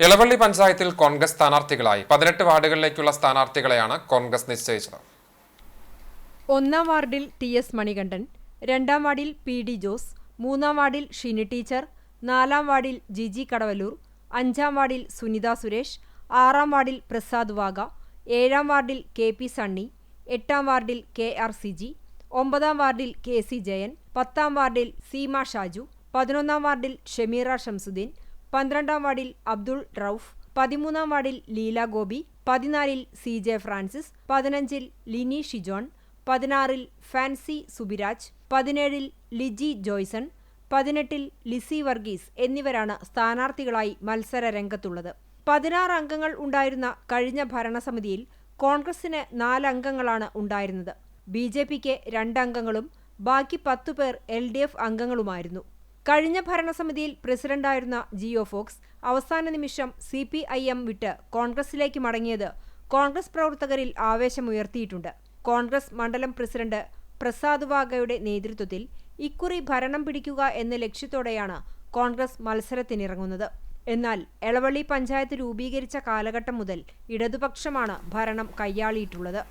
എളവള്ളി പഞ്ചായത്തിൽ കോൺഗ്രസ് സ്ഥാനാർത്ഥികളായി 18 വാർഡുകളിലേക്കുള്ള സ്ഥാനാർത്ഥികളെയാണ് കോൺഗ്രസ് നിശ്ചയിച്ചത്. 1-ാം വാർഡിൽ ടി.എസ്. മണികണ്ഠൻ, 2-ാം വാർഡിൽ പി.ഡി. ജോസ്, 3-ാം വാർഡിൽ ഷിനി ടീച്ചർ, 4-ാം വാർഡിൽ ജിജി കടവല്ലൂർ, 5-ാം വാർഡിൽ സുനിത സുരേഷ്, 6-ാം വാർഡിൽ പ്രസാദ് വാഗ, 7-ാം വാർഡിൽ കെ.പി. സണ്ണി, 8-ാം വാർഡിൽ കെ.ആർ. സിജി, 9-ാം വാർഡിൽ കെ.സി. ജയൻ, 10-ാം വാർഡിൽ സീമ ഷാജു, 11-ാം വാർഡിൽ ഷമീറ ഷംസുദ്ദീൻ, 12-ാം വാർഡിൽ അബ്ദുൾ റൌഫ്, 13-ാം വാർഡിൽ ലീല ഗോപി, 14-ൽ സി.ജെ. ഫ്രാൻസിസ്, 15-ൽ ലിനി ഷിജോൺ, 16-ൽ ഫാൻസി സുബിരാജ്, 17-ൽ ലിജി ജോയ്സൺ, 18-ൽ ലിസി വർഗീസ് എന്നിവരാണ് സ്ഥാനാർത്ഥികളായി മത്സര രംഗത്തുള്ളത്. 16 അംഗങ്ങൾ ഉണ്ടായിരുന്ന കഴിഞ്ഞ ഭരണസമിതിയിൽ കോൺഗ്രസിന് 4 അംഗങ്ങളാണ് ഉണ്ടായിരുന്നത്. ബി.ജെ.പിക്ക് 2 അംഗങ്ങളും ബാക്കി 10 പേർ എൽ.ഡി.എഫ് അംഗങ്ങളുമായിരുന്നു. കഴിഞ്ഞ ഭരണസമിതിയിൽ പ്രസിഡന്റായിരുന്ന ജിയോ ഫോക്സ് അവസാന നിമിഷം CPIM വിട്ട് കോൺഗ്രസിലേക്ക് മടങ്ങിയത് കോൺഗ്രസ് പ്രവർത്തകരിൽ ആവേശമുയർത്തിയിട്ടുണ്ട്. കോൺഗ്രസ് മണ്ഡലം പ്രസിഡന്റ് പ്രസാദ് വാഗയുടെ നേതൃത്വത്തിൽ ഇക്കുറി ഭരണം പിടിക്കുക എന്ന ലക്ഷ്യത്തോടെയാണ് കോൺഗ്രസ് മത്സരത്തിനിറങ്ങുന്നത്. എന്നാൽ എളവള്ളി പഞ്ചായത്ത് രൂപീകരിച്ച കാലഘട്ടം മുതൽ ഇടതുപക്ഷമാണ് ഭരണം കൈയാളിയിട്ടുള്ളത്.